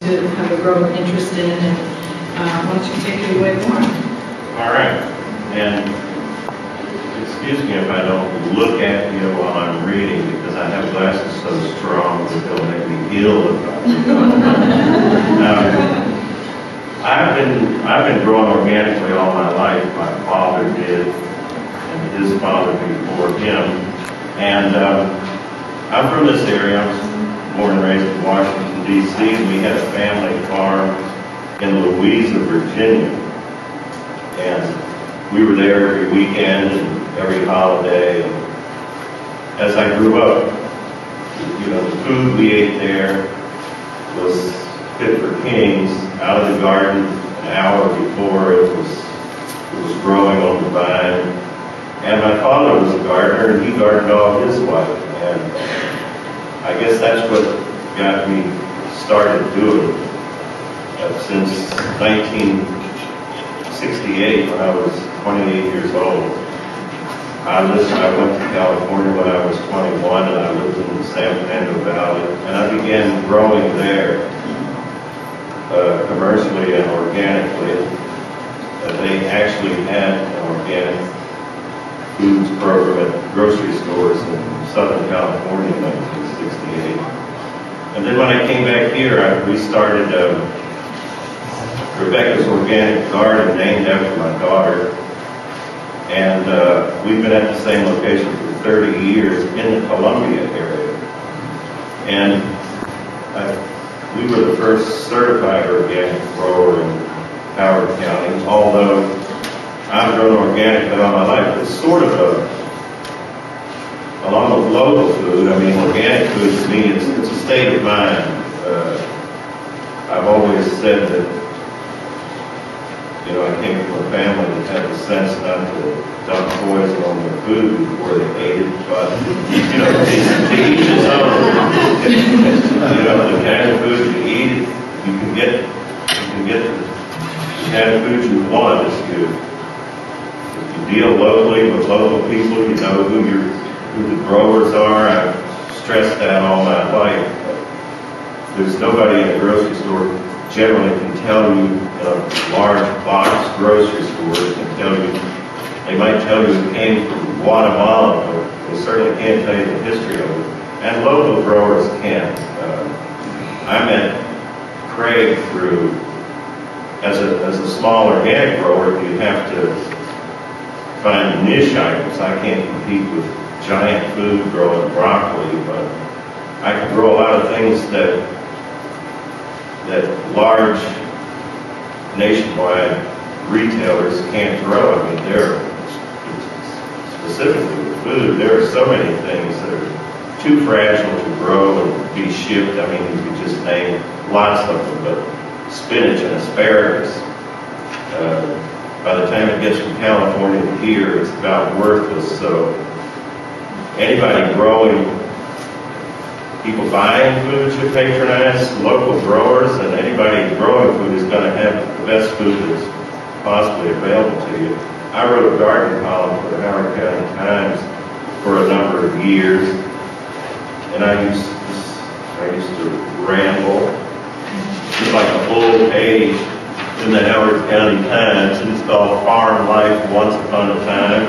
to have a growing interest in, and why don't you take it away more? All right, and excuse me if I don't look at you while I'm reading, because I have glasses so strong that they'll make me ill if I I've been growing organically all my life. My father did, and his father before him. And I'm from this area. I was born and raised in Washington, D.C., and we had a family farm in Louisa, Virginia. And we were there every weekend and every holiday. And as I grew up, you know, the food we ate there was fit for kings, out of the garden an hour before it was growing on the vine. And my father was a gardener, and he gardened all his life. And I guess that's what got me started doing it. Since 1968, when I was 28 years old. I went to California when I was 21, and I lived in the San Fernando Valley, and I began growing there commercially and organically. They actually had an organic foods program at grocery stores in Southern California in 1968. And then when I came back here, we started Rebecca's Organic Garden, named after my daughter. And we've been at the same location for 30 years in the Columbia area. And we were the first certified organic grower in Howard County, although I've grown organically all my life. It's sort of along with local food. I mean, organic food to me, it's a state of mind. I've always said that, you know, I came from a family that had the sense not to dump poison on their food before they ate it, but, you know, to each his own. You know, the kind of food you eat, you can get the kind of food you want if you deal locally with local people. You know who the growers are. I've stressed that all my life. There's nobody in a grocery store generally can tell you, in a large box grocery store, can tell you, they might tell you it came from Guatemala, but they certainly can't tell you the history of it. And local growers can. I met Craig through, as a small organic grower, you have to find niche items. I can't compete with giant food growing broccoli, but I can grow a lot of things that large nationwide retailers can't grow. I mean, specifically with food, there are so many things that are too fragile to grow and be shipped. I mean, you could just name lots of them, but spinach and asparagus, by the time it gets from California to here, it's about worthless. So anybody growing, people buying food should patronize local growers, and anybody growing food is going to have the best food that's possibly available to you. I wrote a garden column for the Howard County Times for a number of years, and I used to ramble, just like a full page in the Howard County Times. It's called Farm Life Once Upon a Time,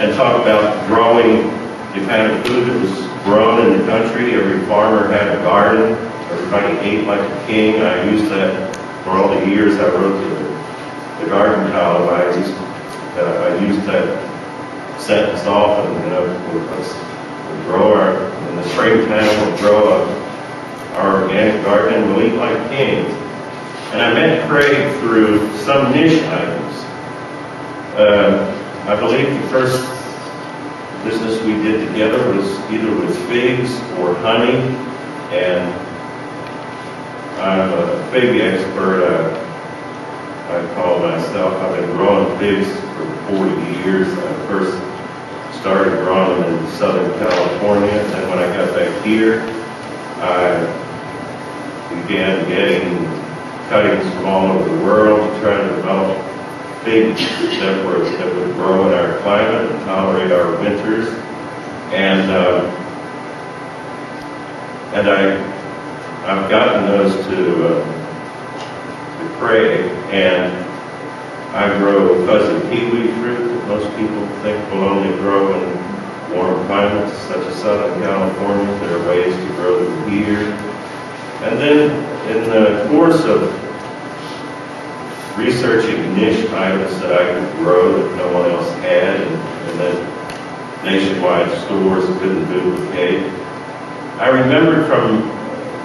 and talk about growing the kind of food that was grown in the country. Every farmer had a garden. Everybody ate like a king. I used that for all the years I wrote the garden column. I used that sentence often. You know, we'll grow in the springtime, we'll grow our organic garden, and we'll eat like kings. And I met Craig through some niche items. I believe the first business we did together was either with figs or honey, and I'm a fig expert. I call myself. I've been growing figs for 40 years. I first started growing them in Southern California, and then when I got back here, I began getting cuttings from all over the world to try to develop figs that would grow in our climate and tolerate our winters. And I've gotten those to Craig, and I grow fuzzy peaweed fruit that most people think will only grow in warm climates, such as Southern California. There are ways to grow them here. And then in the course of researching niche items that I could grow that no one else had, and that nationwide stores couldn't duplicate, I remembered from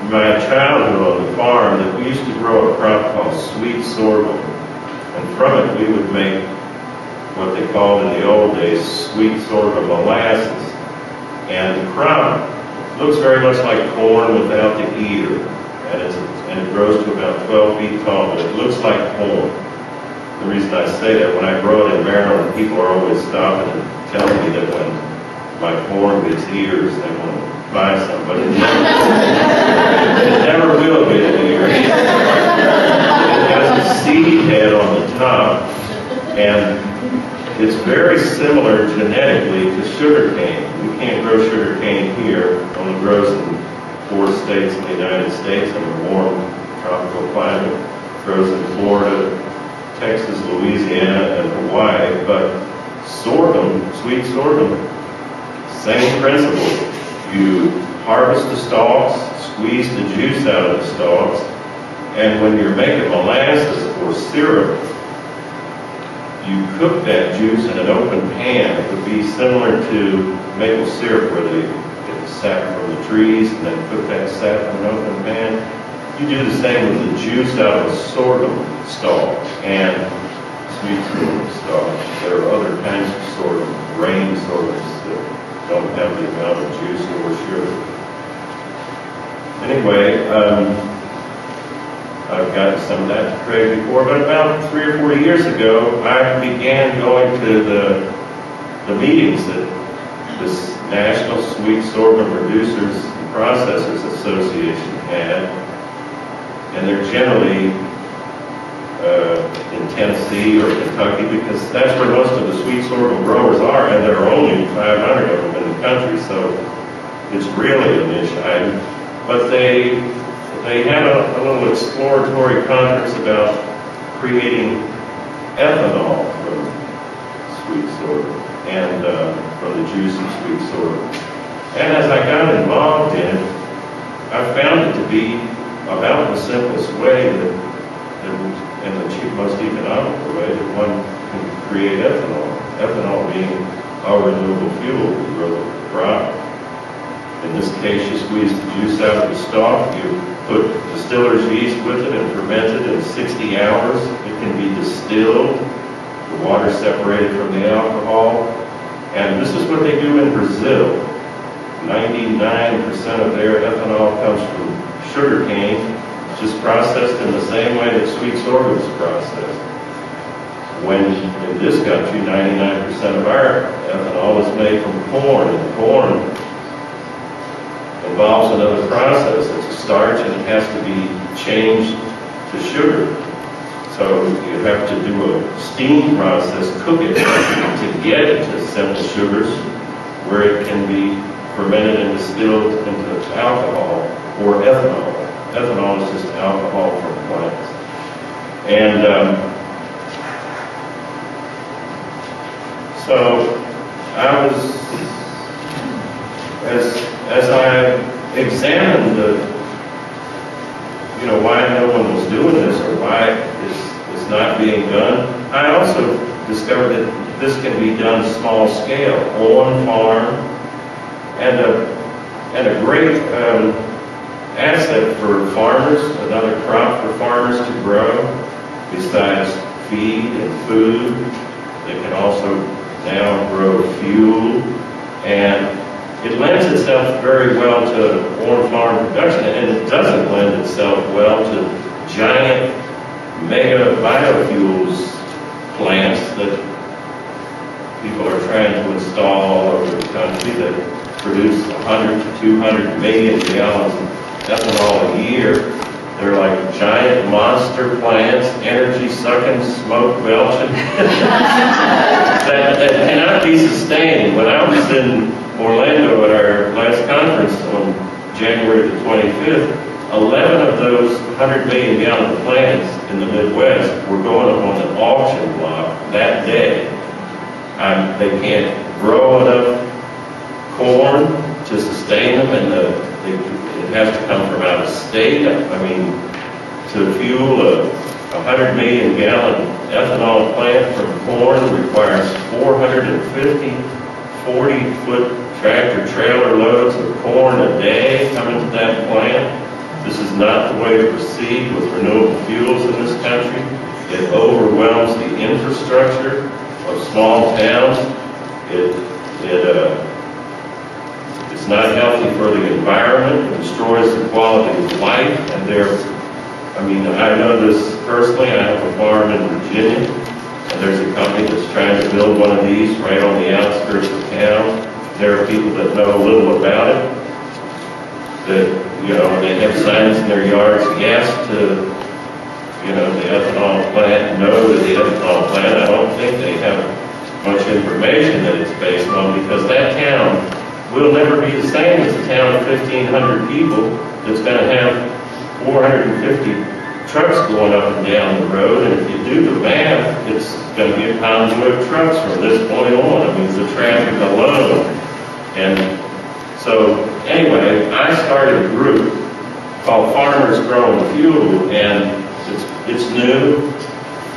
my childhood on the farm that we used to grow a crop called sweet sorghum. And from it we would make what they called in the old days sweet sorghum molasses. And the crop looks very much like corn without the ear. And it grows to about 12 feet tall, but it looks like corn. The reason I say that, when I grow it in Maryland, people are always stopping and telling me that when my corn gets ears, they want to buy some, but it never will get ears. It has a seed head on the top, and it's very similar genetically to sugarcane. We can't grow sugarcane here, it only grows in 4 states in the United States in a warm tropical climate. It grows in Florida, Texas, Louisiana, and Hawaii. But sorghum, sweet sorghum, same principle. You harvest the stalks, squeeze the juice out of the stalks, and when you're making molasses or syrup, you cook that juice in an open pan. It would be similar to maple syrup, where they get the sap from the trees and then cook that sap in an open pan. You do the same with the juice out of a sorghum stalk and sweet sorghum stalk. There are other kinds of sorghum, grain sorghums, that don't have the amount of juice or sugar. Anyway, I've gotten some of that to Craig before, but about 3 or 4 years ago, I began going to the meetings that this National Sweet Sorghum Producers and Processors Association had, and they're generally in Tennessee or Kentucky, because that's where most of the sweet sorghum growers are, and there are only 500 of them in the country, so it's really a niche item. But they had a little exploratory conference about creating ethanol from sweet sorghum and from the juice of sweet sorghum. And as I got involved in it, I found it to be about the simplest way and the most economical way that one can create ethanol. Ethanol being a renewable fuel to grow the crop. In this case, you squeeze the juice out of the stalk, you put distiller's yeast with it and ferment it in 60 hours. It can be distilled, the water separated from the alcohol. And this is what they do in Brazil. 99% of their ethanol comes from sugar cane, just processed in the same way that sweet sorghum is processed. When in this country, 99% of our ethanol is made from corn, and corn involves another process. It's a starch, and it has to be changed to sugar. So you have to do a steam process, cook it to get it to simple sugars, where it can be fermented and distilled into alcohol or ethanol. Ethanol is just alcohol from plants. And so I was, as I examined why no one was doing this or why it's not being done, I also discovered that this can be done small scale, on farm, and a great asset for farmers, another crop for farmers to grow, besides feed and food. They can also now grow fuel, and it lends itself very well to on-farm production, and it doesn't lend itself well to giant mega biofuels plants that people are trying to install all over the country that produce 100 to 200 million gallons of ethanol a year. They're like giant monster plants, energy sucking, smoke belching, that cannot be sustained. When I was in Orlando at our last conference on January the 25th, 11 of those 100 million gallon plants in the Midwest were going up on the auction block that day. They can't grow enough corn to sustain them, and it has to come from out of state. I mean, to fuel a 100 million gallon ethanol plant from corn requires 450 40-foot tractor trailer loads of corn a day coming to that plant. This is not the way to proceed with renewable fuels in this country. It overwhelms the infrastructure of small towns. It's not healthy for the environment. It destroys the quality of life. And I know this personally. I have a farm in Virginia, and there's a company that's trying to build one of these right on the outskirts of town. There are people that know a little about it, that, they have signs in their yards, yes to, the ethanol plant, no to the ethanol plant. I don't think they have much information that it's based on, because that town will never be the same as a town of 1,500 people that's going to have 450 trucks going up and down the road. And if you do the math, it's going to be a convoy of trucks from this point on. I mean, the traffic alone. And so, anyway, I started a group called Farmers Growing Fuel, and it's new.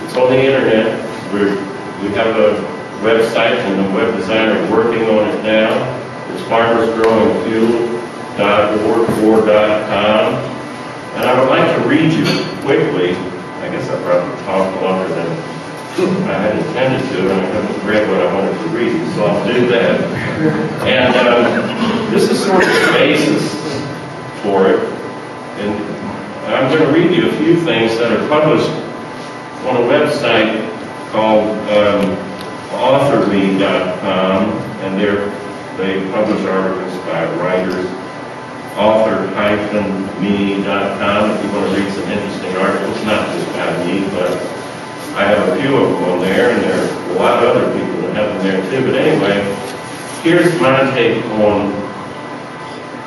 It's on the internet. We have a website, and the web designer is working on it now. It's farmersgrowingfuel.org.com. And I would like to read you quickly. I guess I probably talked longer than I had intended to, and I haven't read what I wanted to read, so I'll do that. And this is sort of the basis for it. And I'm going to read you a few things that are published on a website called authorme.com, and they publish articles by writers. Author-me.com if you want to read some interesting articles, not just by me, but I have a few of them on there, and there are a lot of other people that have them there too. But anyway, here's my take on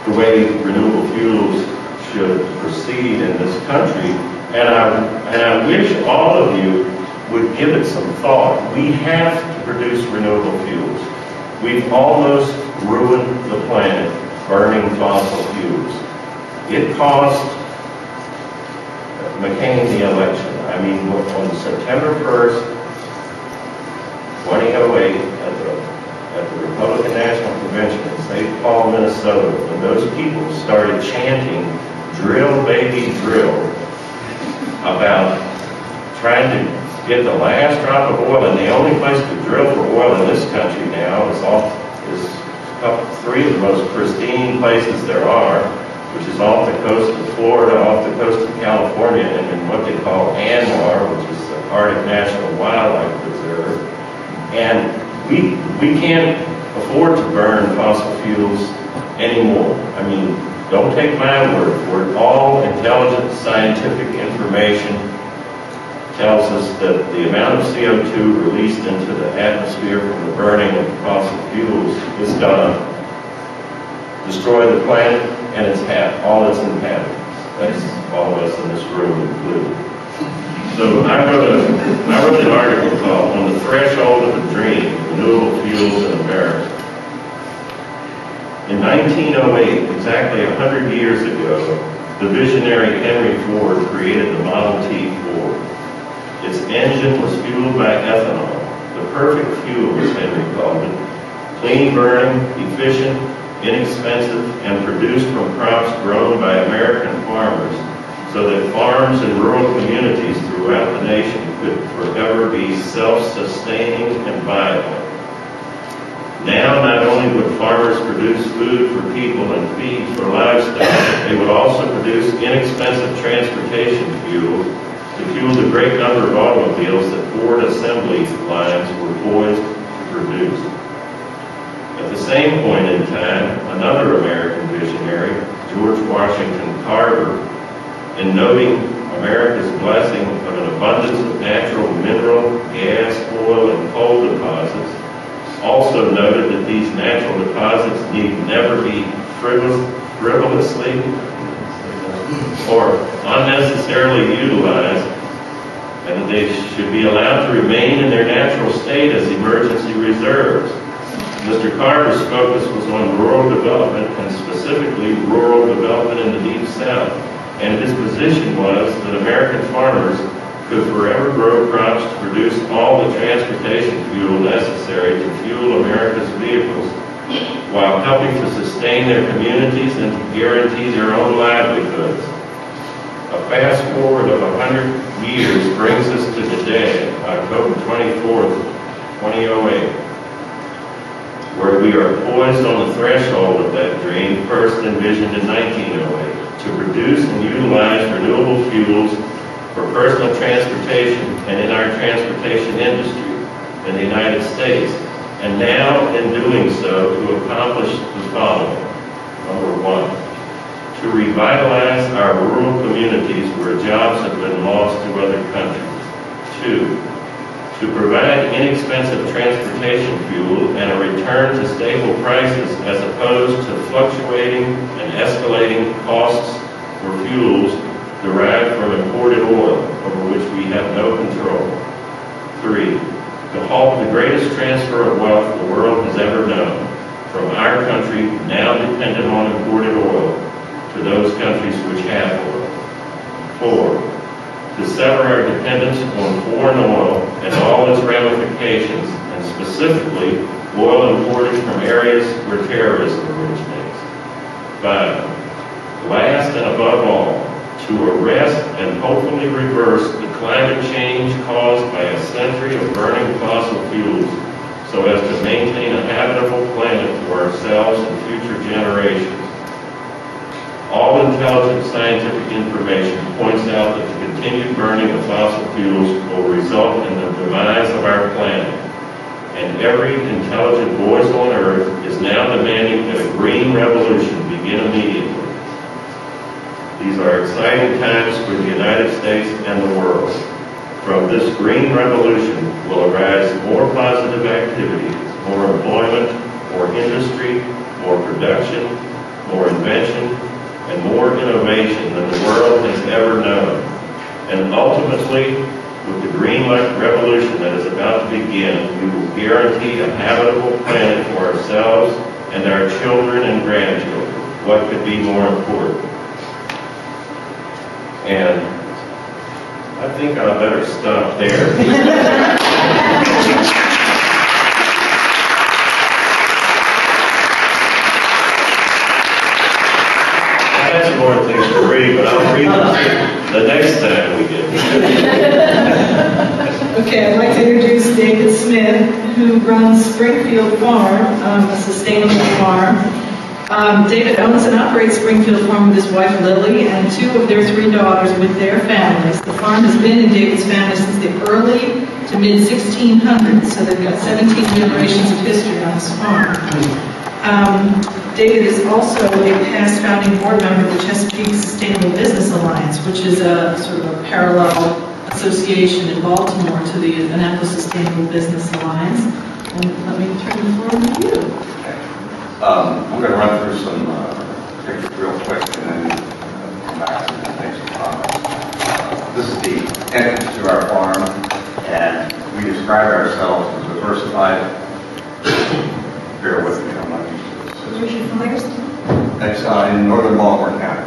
the way renewable fuels should proceed in this country, and I wish all of you would give it some thought. We have to produce renewable fuels. We've almost ruined the planet burning fossil fuels. It cost McCain the election. I mean, on September 1st, 2008, at the Republican National Convention in St. Paul, Minnesota, when those people started chanting, "Drill, baby, drill," about trying to get the last drop of oil, and the only place to drill for oil in this country now is three of the most pristine places there are, which is off the coast of Florida, off the coast of California, and in what they call ANWR, which is the Arctic National Wildlife Reserve. And we can't afford to burn fossil fuels anymore. I mean, don't take my word for it. All intelligent scientific information tells us that the amount of CO2 released into the atmosphere from the burning of fossil fuels is going to destroy the planet and all its inhabitants. That's all of us in this room included. So I wrote an article called "On the Threshold of a Dream, Renewable Fuels in America." In 1908, exactly 100 years ago, the visionary Henry Ford created the Model T Ford. Its engine was fueled by ethanol, the perfect fuel, as Henry called it. Clean burning, efficient, inexpensive, and produced from crops grown by American farmers, so that farms in rural communities throughout the nation could forever be self-sustaining and viable. Now, not only would farmers produce food for people and feed for livestock, they would also produce inexpensive transportation fuel to fuel the great number of automobiles that Ford assembly lines were poised to produce. At the same point in time, another American visionary, George Washington Carver, in noting America's blessing of an abundance of natural mineral, gas, oil, and coal deposits, also noted that these natural deposits need never be frivolously or unnecessarily utilized, and that they should be allowed to remain in their natural state as emergency reserves. Mr. Carter's focus was on rural development, and specifically rural development in the Deep South, and his position was that American farmers could forever grow crops to produce all the transportation fuel necessary to fuel America's vehicles, while helping to sustain their communities and to guarantee their own livelihoods. A fast forward of 100 years brings us to today, October 24th, 2008, where we are poised on the threshold of that dream first envisioned in 1908, to produce and utilize renewable fuels for personal transportation and in our transportation industry in the United States, and now in doing so to accomplish the following. Number one, to revitalize our rural communities where jobs have been lost to other countries. Two, to provide inexpensive transportation fuel and a return to stable prices as opposed to fluctuating and escalating costs for fuels derived from imported oil over which we have no control. Three, to halt the greatest transfer of wealth the world has ever known from our country, now dependent on imported oil, to those countries which have oil. Four, to sever our dependence on foreign oil and all its ramifications, and specifically oil imported from areas where terrorism originates. Five, last and above all, to arrest and hopefully reverse the climate change caused by a century of burning fossil fuels so as to maintain a habitable planet for ourselves and future generations. All intelligent scientific information points out that the continued burning of fossil fuels will result in the demise of our planet. And every intelligent voice on Earth is now demanding that a green revolution begin immediately. These are exciting times for the United States and the world. From this green revolution will arise more positive activity, more employment, more industry, more production, more invention, and more innovation than the world has ever known. And ultimately, with the green revolution that is about to begin, we will guarantee a habitable planet for ourselves and our children and grandchildren. What could be more important? And I think I better stop there. I had some more things to read, but I'll read them the next time we get here. Okay, I'd like to introduce David Smith, who runs Springfield Farm, a sustainable farm. David owns and operates Springfield Farm with his wife Lily and two of their three daughters with their families. The farm has been in David's family since the early to mid 1600s, so they've got 17 generations of history on this farm. David is also a past founding board member of the Chesapeake Sustainable Business Alliance, which is a sort of a parallel association in Baltimore to the Annapolis Sustainable Business Alliance. And let me turn the floor over to you. I'm going to run through some pictures real quick and then come back and make some comments. This is the entrance to our farm, and we describe ourselves as diversified. Bear with me, I'm not used to this. Where's your flyers? It's in northern Baltimore County.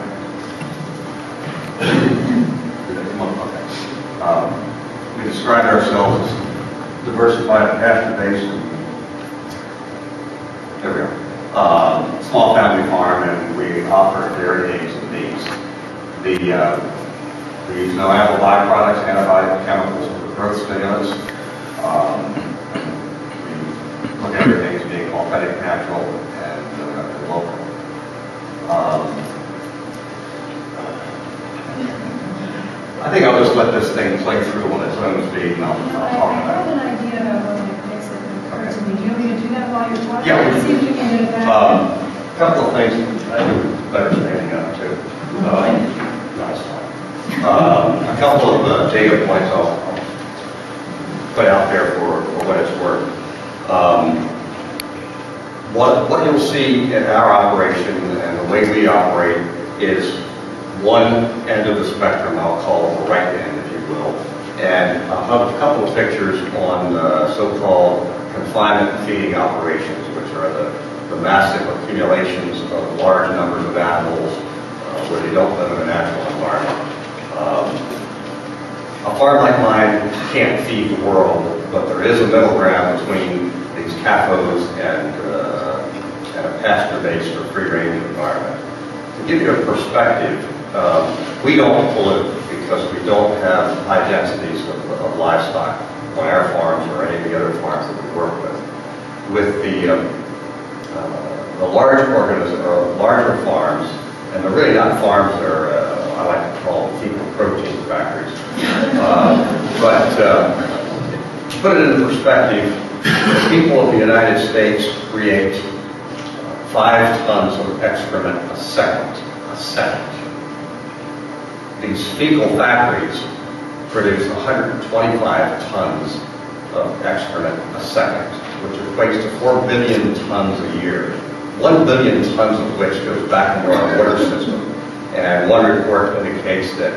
We describe ourselves as diversified pasture basin. There we are. Small family farm, and we offer dairy needs and needs. We use no animal byproducts, antibiotic chemicals, or growth stimulants. We look at everything as being authentic, natural, and local. I think I'll just let this thing play through on its own speed, and I'll talk I about have it. an idea about what it makes it occur to me. Do you want me to do that while you're talking? Yeah, we can. See if you can get it back. A couple of things I do better standing up too. Nice. A couple of data points I'll put out there for what it's worth. What you'll see in our operation and the way we operate is one end of the spectrum, I'll call it the right end, if you will. And I'll have a couple of pictures on so-called confinement feeding operations, which are the massive accumulations of large numbers of animals where they don't live in a natural environment. A farm like mine can't feed the world, but there is a middle ground between these CAFOs and a pasture-based or free-range environment. To give you a perspective, we don't pollute because we don't have high densities of livestock on our farms or any of the other farms that we work with. With the larger farms, and they're really not farms, they're I like to call them fecal protein factories. But to put it into perspective, the people of the United States create 5 tons of excrement a second. These fecal factories produce 125 tons of excrement a second, which equates to 4 billion tons a year. 1 billion tons of which goes back into our water system. And one report indicates that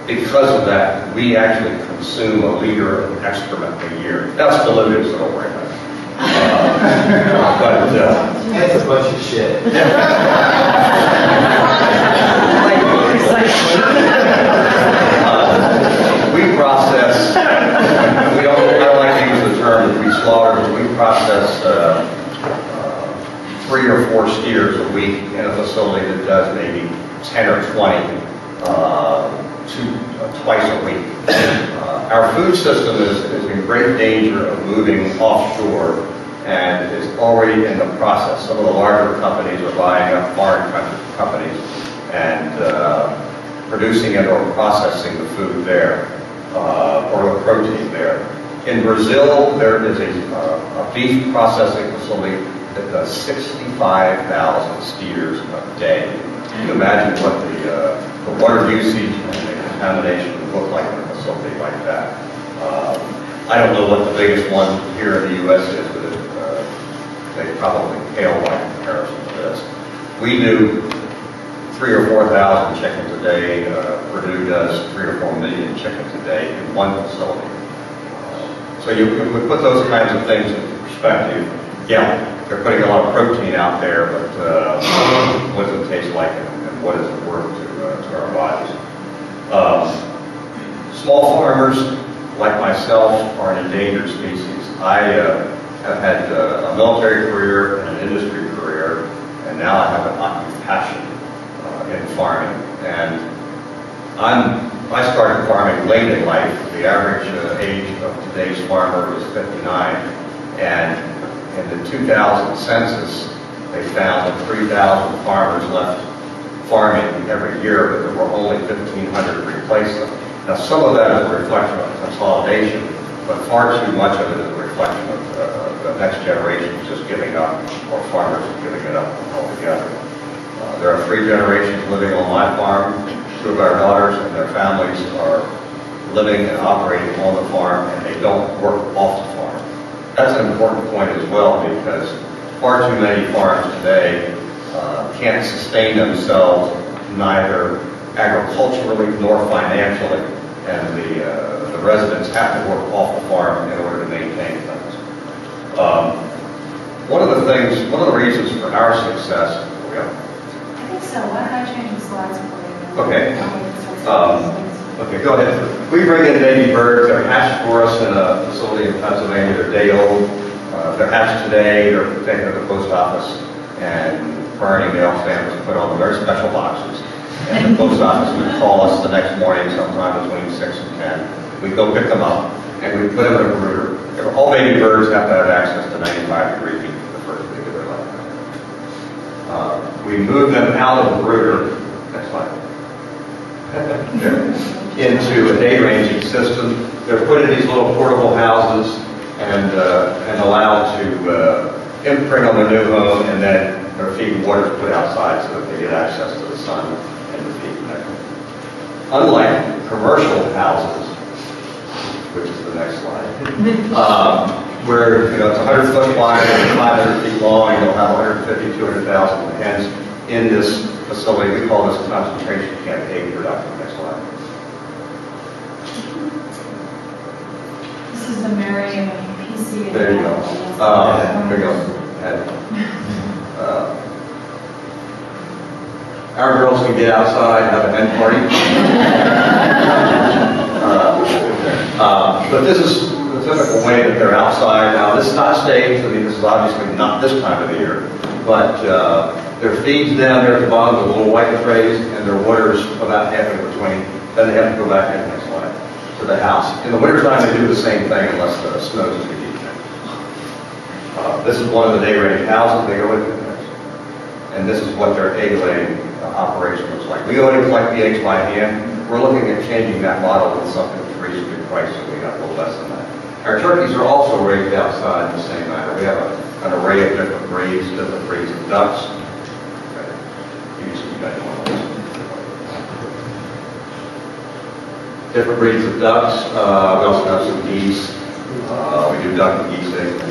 because of that, we actually consume a liter of excrement a year. That's diluted, so don't worry about it. That's a bunch of shit. We process, I don't like to use the term that we slaughter, but we process 3 or 4 steers a week in a facility that does maybe 10 or 20 twice a week. Our food system is in great danger of moving offshore and is already in the process. Some of the larger companies are buying up foreign companies and producing it or processing the food there, or the protein there. In Brazil, there is a beef processing facility that does 65,000 steers a day. You can imagine what the water usage and the contamination would look like in a facility like that. I don't know what the biggest one here in the U.S. is, but they probably pale by comparison to this. We do 3,000 or 4,000 chickens a day. Purdue does 3 or 4 million chickens a day in one facility. So you put those kinds of things into perspective. Yeah, they're putting a lot of protein out there, but what does it taste like and what is it worth to our bodies? Small farmers, like myself, are an endangered species. I have had a military career and an industry career, and now I have an occupation in farming. And I started farming late in life. The average age of today's farmer is 59, and in the 2000 census, they found that 3,000 farmers left farming every year, but there were only 1,500 to replace them. Now, some of that is a reflection of consolidation, but far too much of it is a reflection of the next generation just giving up, or farmers giving it up altogether. There are 3 generations living on my farm. 2 of our daughters and their families are living and operating on the farm, and they don't work off the farm. That's an important point as well, because far too many farms today can't sustain themselves neither agriculturally nor financially, and the residents have to work off the farm in order to maintain things. One of the reasons for our success, I think so. Why don't I change the slides for you? Okay. Okay, go ahead. We bring in baby birds. They're hatched for us in a facility in Pennsylvania. They're day old. They're hatched today. They're taken to the post office, and priority mail stamp is put on them. Very special boxes. And the post office would call us the next morning, sometime between 6 and 10. We go pick them up, and we put them in a brooder. All baby birds have to have access to 95-degree heat for the first week of their life. We move them out of the brooder. Next slide. Into a day ranging system. They're put in these little portable houses and allowed to imprint on their new home, and then their feed and water is put outside so that they get access to the sun and the feed connected. Unlike commercial houses, which is the next slide, where it's 100 foot wide and 500 feet long, and you'll have 150, 200,000 hens. in this facility. We call this concentration camp A production. Next slide. This is the Marion PC. There you go. There you go. Our girls can get outside and have a hen party. But this is the typical way that they're outside. Now, this is not staged. I mean, this is obviously not this time of the year. But their feed's down there at the bottom of the little white trays, and their water's about halfway between. Then they have to go back in the next line to the house. In the wintertime, they do the same thing unless the snows is a huge thing. This is one of the day range houses they go into. And this is what their egg laying operation looks like. We already collect the eggs by hand. We're looking at changing that model with something that's reasonably priced, so we got a little less than that. Our turkeys are also raised outside in the same manner. We have an array of different breeds of ducks. Okay. You can see you guys want those. Different breeds of ducks. We also have some geese. We do duck and geese eggs.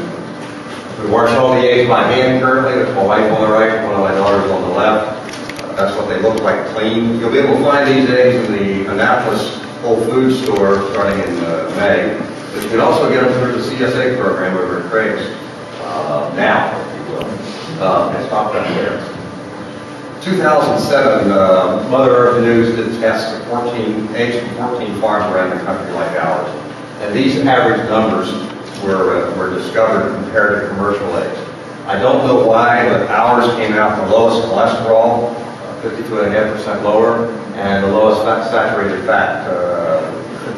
We wash all the eggs by hand currently. That's my wife on the right, one of my daughters on the left. That's what they look like clean. You'll be able to find these eggs in the Annapolis Whole Foods store starting in May. But you can also get them through the CSA program over at Craig's now, if you will. It's not done there. 2007, Mother Earth News did tests of 14 eggs from 14 farms around the country like ours. And these average numbers were discovered compared to commercial eggs. I don't know why, but ours came out the lowest cholesterol, 52.5% lower, and the lowest saturated fat,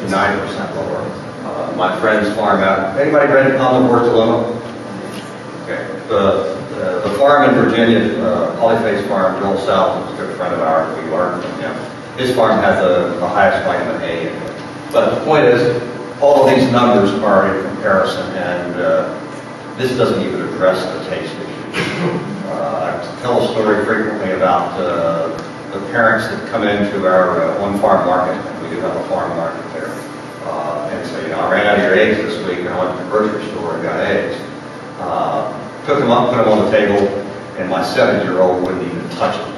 59% lower. My friend's farm out. Anybody read Omnivore Dilemma? Okay. The farm in Virginia, Polyface Farm, Joel South, is a good friend of ours. We learned from him. His farm has the highest vitamin A in it. But the point is, all of these numbers are in comparison, and this doesn't even address the taste issue. I tell a story frequently about the parents that come into our on-farm market, and we do have a farm market there, and say, you know, I ran out of your eggs this week, and I went to the grocery store and got eggs. Took them up, put them on the table, and my 7-year-old wouldn't even touch them.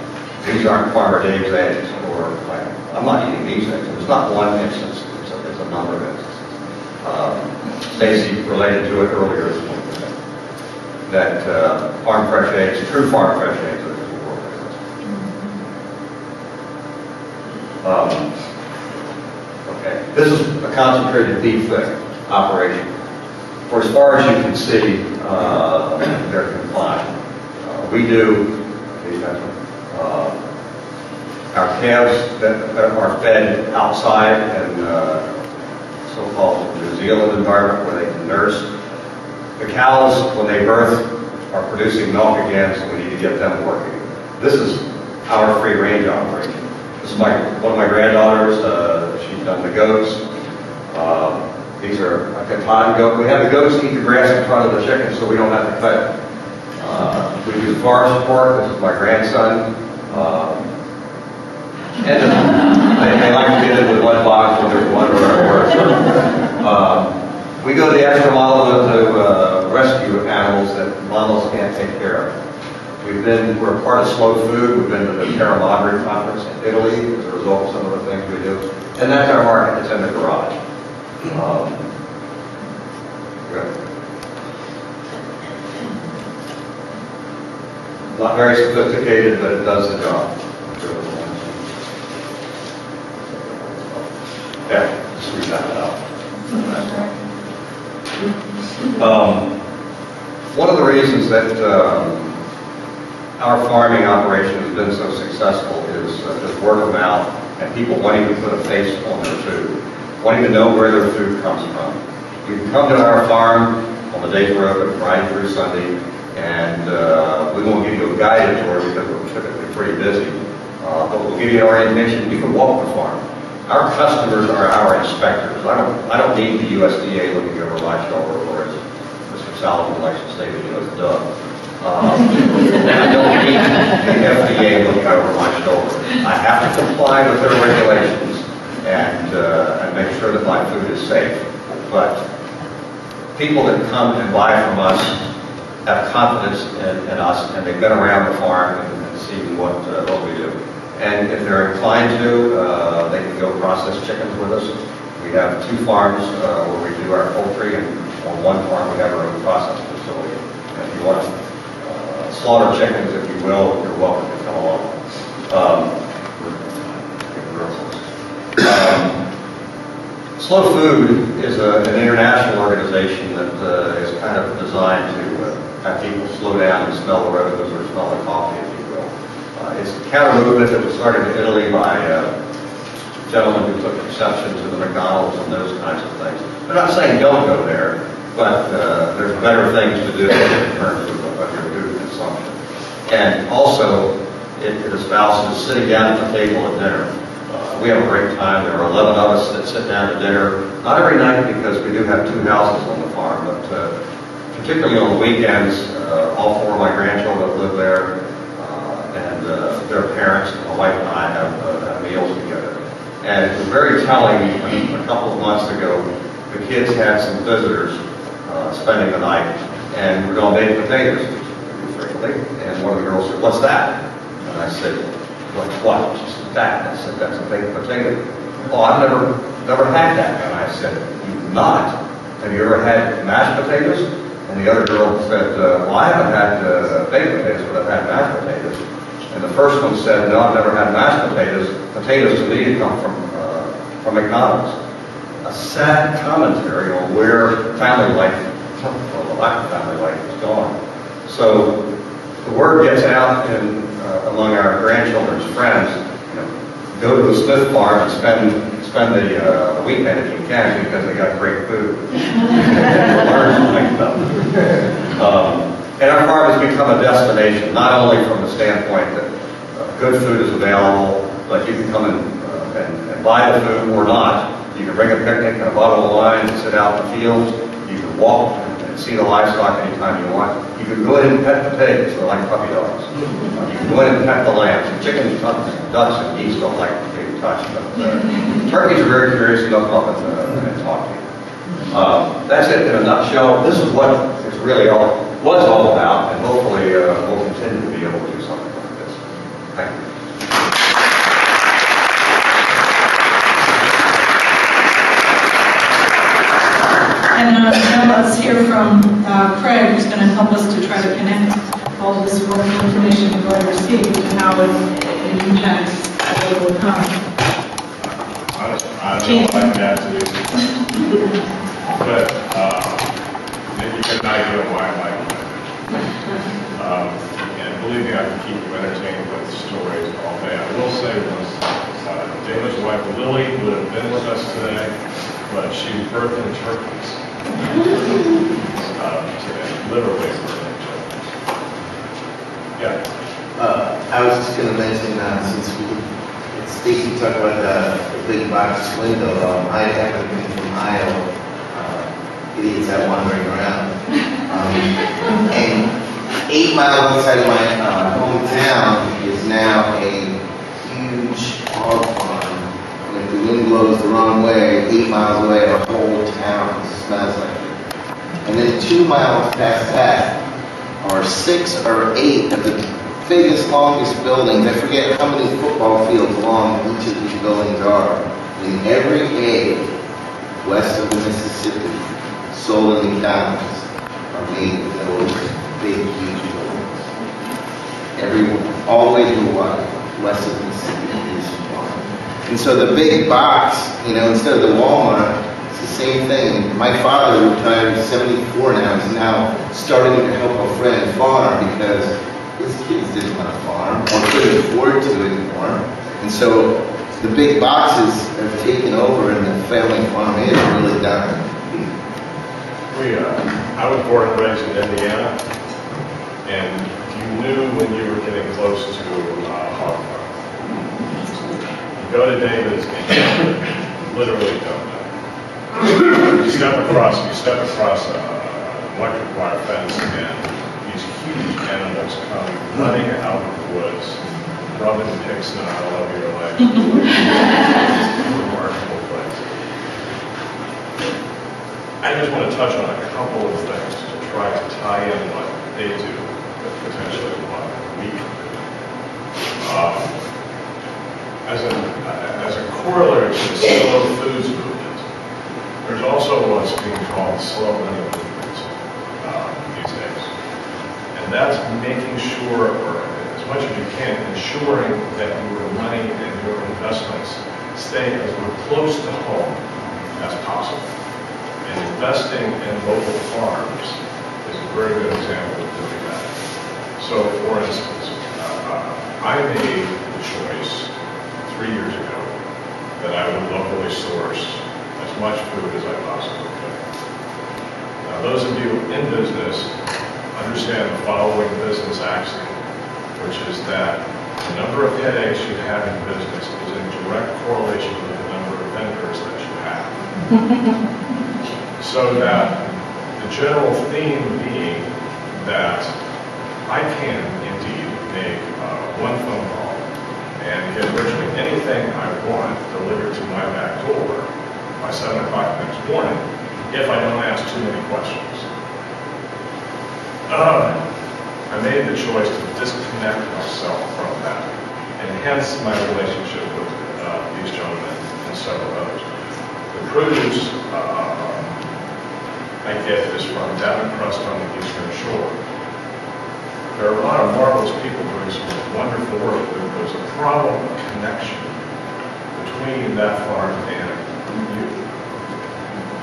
These aren't Farmer Dave's eggs, or like, I'm not eating these eggs. It's not one instance, it's a number of instances. Stacy related to it earlier this morning, that farm fresh eggs, true farm fresh eggs, are just world famous. Okay, this is a concentrated beef operation. For as far as you can see, they're confined. We do our calves that are fed outside and so-called New Zealand environment where they can nurse. The cows, when they birth, are producing milk again, so we need to get them working. This is our free-range operation. This is one of my granddaughters. She's done the goats. These are a cotton goat. We have the goats eat the grass in front of the chickens, so we don't have to cut it. We do forest pork. This is my grandson. And they like to get into the mud box when there's one or worse. We go the extra mile to rescue animals that mamas can't take care of. We're a part of Slow Food. We've been to the Terra Madre conference in Italy as a result of some of the things we do. And that's our market. It's in the garage. Not very sophisticated, but it does the job. Yeah, just read that out. One of the reasons that our farming operation has been so successful is word of mouth and people wanting to put a face on their food, wanting to know where their food comes from. You can come to our farm on the days we're open, Friday through Sunday, and we won't give you a guided tour because we're typically pretty busy, but we'll give you an orientation. You can walk the farm. Our customers are our inspectors. I don't need the USDA looking over my shoulder, or as Mr. Salomon likes to say, the US Doug. And I don't need the FDA looking over my shoulder. I have to comply with their regulations and make sure that my food is safe. But people that come and buy from us have confidence in us, and they've been around the farm and see what we do. And if they're inclined to, they can go process chickens with us. We have 2 farms where we do our poultry, and on 1 farm we have our own processing facility. And if you want to slaughter chickens, if you will, you're welcome to come along. Slow Food is an international organization that is kind of designed to have people slow down and smell the roses or smell the coffee, if you will. It's a counter movement that was started in Italy by gentlemen who took exception to the McDonald's and those kinds of things. I'm not saying don't go there, but there's better things to do in terms of your food consumption. And also, it espouses sitting down at the table at dinner. We have a great time. There are 11 of us that sit down to dinner, not every night because we do have 2 houses on the farm, but particularly on the weekends, all 4 of my grandchildren live there, and their parents, my wife and I have meals together. And it was very telling, a couple of months ago, the kids had some visitors spending the night, and we're going to make potatoes, frequently, and one of the girls said, "What's that?" And I said, "What's what?" She said, "That." I said, "That's a baked potato." "Oh, I've never had that." And I said, "You've not? Have you ever had mashed potatoes?" And the other girl said, "Well, I haven't had baked potatoes, but I've had mashed potatoes." And the first one said, "No, I've never had mashed potatoes. Potatoes to me come from McDonald's." A sad commentary on where family life, or the lack of family life, is going. So the word gets out among our grandchildren's friends. Go to the Smith farm and spend the weekend if you can, because they got great food. Learn something about it. And our farm has become a destination, not only from the standpoint that good food is available, but you can come and buy the food or not. You can bring a picnic and a bottle of wine and sit out in the fields. You can walk and see the livestock anytime you want. You can go in and pet the pigs, they're like puppy dogs. You can go in and pet the lambs. And chickens, ducks, and geese don't like to be touched, but turkeys are very curious enough to come up and talk to you. That's it in a nutshell. This is what it's really all about, and hopefully we'll continue to be able to do something like this. Thank you. And now let's hear from Craig, who's going to help us to try to connect all this work and information we've already received and how it impacts the local economy. I don't know if I can add to this, but maybe you get an idea of why I like it. And believe me, I can keep you entertained with stories all day. I will say was David's wife Lily would have been with us today, but she's birthing turkeys today, literally birthing turkeys. Yeah. I was just going to mention, since Stacy talked about the big box window, I happen to be from Iowa, idiots out wandering around. And 8 miles outside of my hometown is now a huge hog farm. And if the wind blows the wrong way, 8 miles away, our whole town smells like it. And then 2 miles past that are 6 or 8 of the biggest, longest buildings. I forget how many football fields long each of these buildings are. In every egg west of the Mississippi, sold in the counties, are made with those big, huge buildings. All the way to Hawaii, west of the Mississippi is farm. And so the big box, instead of the Walmart, it's the same thing. My father, retired at 74 now, is now starting to help a friend farm because his kids didn't want to farm or couldn't afford to anymore. And so the big boxes have taken over and the family farm is really dying. I was born and raised in Indiana, and you knew when you were getting close to hog farm. You go to David's and you literally don't know. You step across an electric wire fence and these huge animals come running out of the woods, rubbing pigskin all over your leg. It's a remarkable place. I just want to touch on a couple of things to try to tie in what they do with potentially what we can do. As a corollary to the slow foods movement, there's also what's being called slow money movement these days. And that's making sure, or as much as you can, ensuring that your money and your investments stay as close to home as possible. And investing in local farms is a very good example of doing that. So, for instance, I made the choice 3 years ago that I would locally source as much food as I possibly could. Now, those of you in business understand the following business axiom, which is that the number of headaches you have in business is in direct correlation with the number of vendors that you have. So that the general theme being that I can indeed make one phone call and get virtually anything I want delivered to my back door by 7 o'clock next morning if I don't ask too many questions. I made the choice to disconnect myself from that, and hence my relationship with these gentlemen and several others. The produce I get is from Devon Crust on the Eastern Shore. There are a lot of marvelous people doing some wonderful work, but there's a problem of connection between that farm and you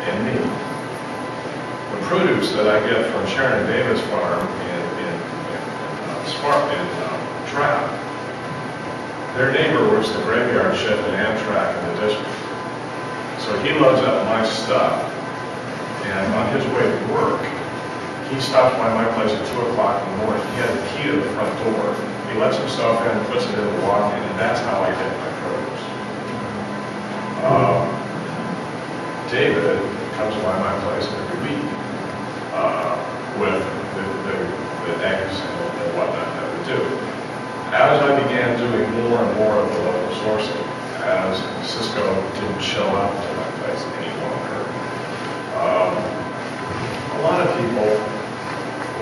and me. The produce that I get from Sharon Davis Farm in Trout, their neighbor works the graveyard shift at Amtrak in the district. So he loads up my stuff, and on his way to work, he stops by my place at 2 o'clock in the morning. He has a key to the front door. He lets himself in, puts it in the walk-in, and that's how I get my produce. David comes by my place every week with the eggs and whatnot that we do. As I began doing more and more of the local sourcing, as Cisco didn't show up to my place any longer, a lot of people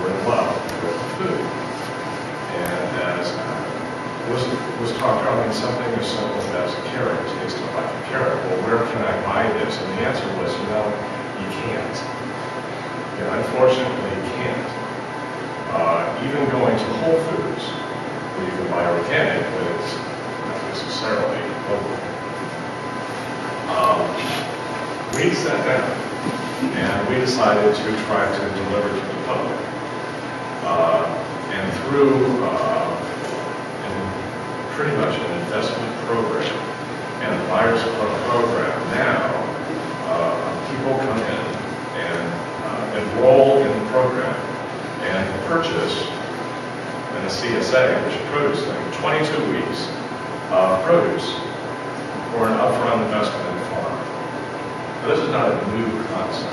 were in love with the food. And as was talked about, something as simple as a carrot tasted like a carrot. Well, where can I buy this? And the answer was, you can't. Unfortunately, you can't. Even going to Whole Foods, where you can buy organic, but it's not necessarily local. We sat down and we decided to try to deliver to the public. And through pretty much an investment program and a buyer's club program, now people come in and enroll in the program and purchase in a CSA, which is a produce thing, 22 weeks of produce for an upfront investment in the farm. Now, this is not a new concept,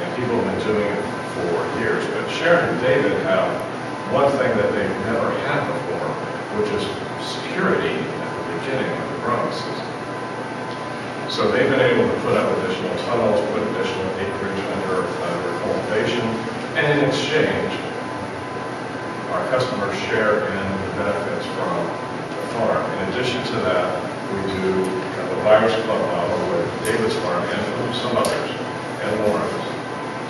and people have been doing it for years, but Sharon and David have one thing that they've never had before, which is security at the beginning of the growing season. So they've been able to put up additional tunnels, put additional acreage under cultivation, and in exchange, our customers share in the benefits from the farm. In addition to that, we do the buyer's club model with David's Farm and some others, and Lawrence,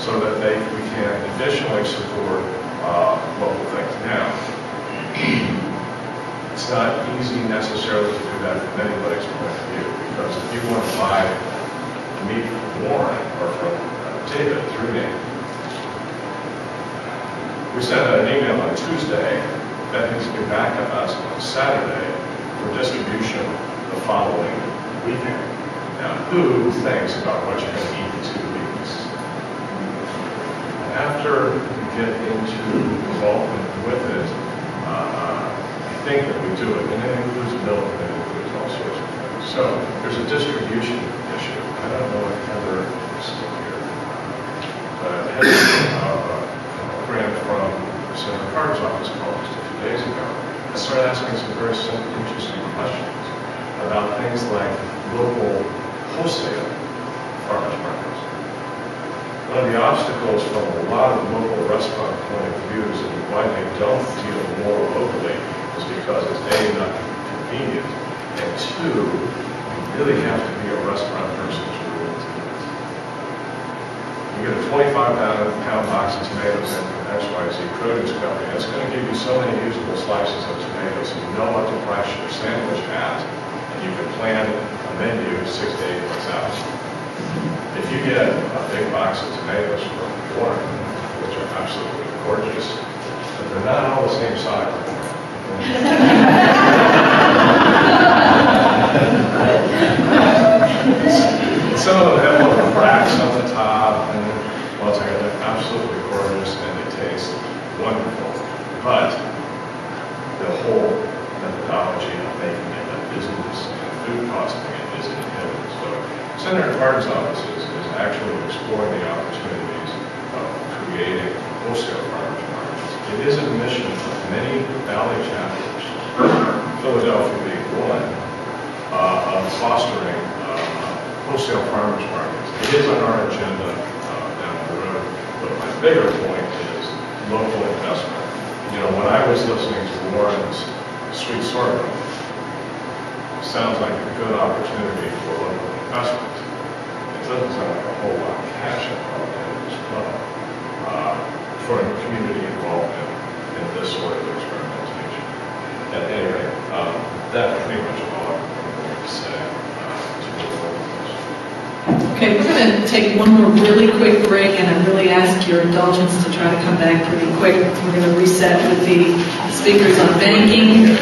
so that we can additionally support local things. Now, it's not easy necessarily to do that from anybody's point of view, because if you want to buy meat from Warren or from David through me, we sent out an email on Tuesday that needs to be back to us on Saturday for distribution the following weekend. Now, who thinks about what you're going to eat in 2 weeks? After we get into involvement with it, I think that we do it, and it includes milk, and it includes all sorts of things. So there's a distribution issue. I don't know if Heather is still here. But Heather, program from Senator Carter's office called just a few days ago. I started asking some very simple, interesting questions about things like local wholesale farmers markets. One of the obstacles from a lot of local restaurant point of views and why they don't deal more locally is because it's A, not convenient, and two, you really have to be a restaurant person to really do it. You get a 25-pound box of tomatoes in from XYZ produce company, it's going to give you so many usable slices of tomatoes, you know what to price your sandwich at, and you can plan a menu 6 to 8 months out. If you get a big box of tomatoes from Warren, which are absolutely gorgeous, but they're not all the same size. Some of them have little cracks on the top, and well, they're absolutely gorgeous, and they taste wonderful. But the whole methodology of making it a business and food costing it is inhibited. So Senator Cardin's office is actually exploring the opportunities of creating wholesale farmers markets. It is a mission of many valley chapters, Philadelphia being one, of fostering wholesale farmers markets. It is on our agenda down the road, but my bigger point is local investment. You know, when I was listening to Warren's sweet sorghum, sounds like a good opportunity for local investment. It doesn't sound like a whole lot of cash involved in it as well for community involvement in this sort of experimentation. At any rate, that's pretty much all I'm going to say. Okay, we're going to take one more really quick break, and I really ask your indulgence to try to come back pretty quick. We're going to reset with the speakers on banking.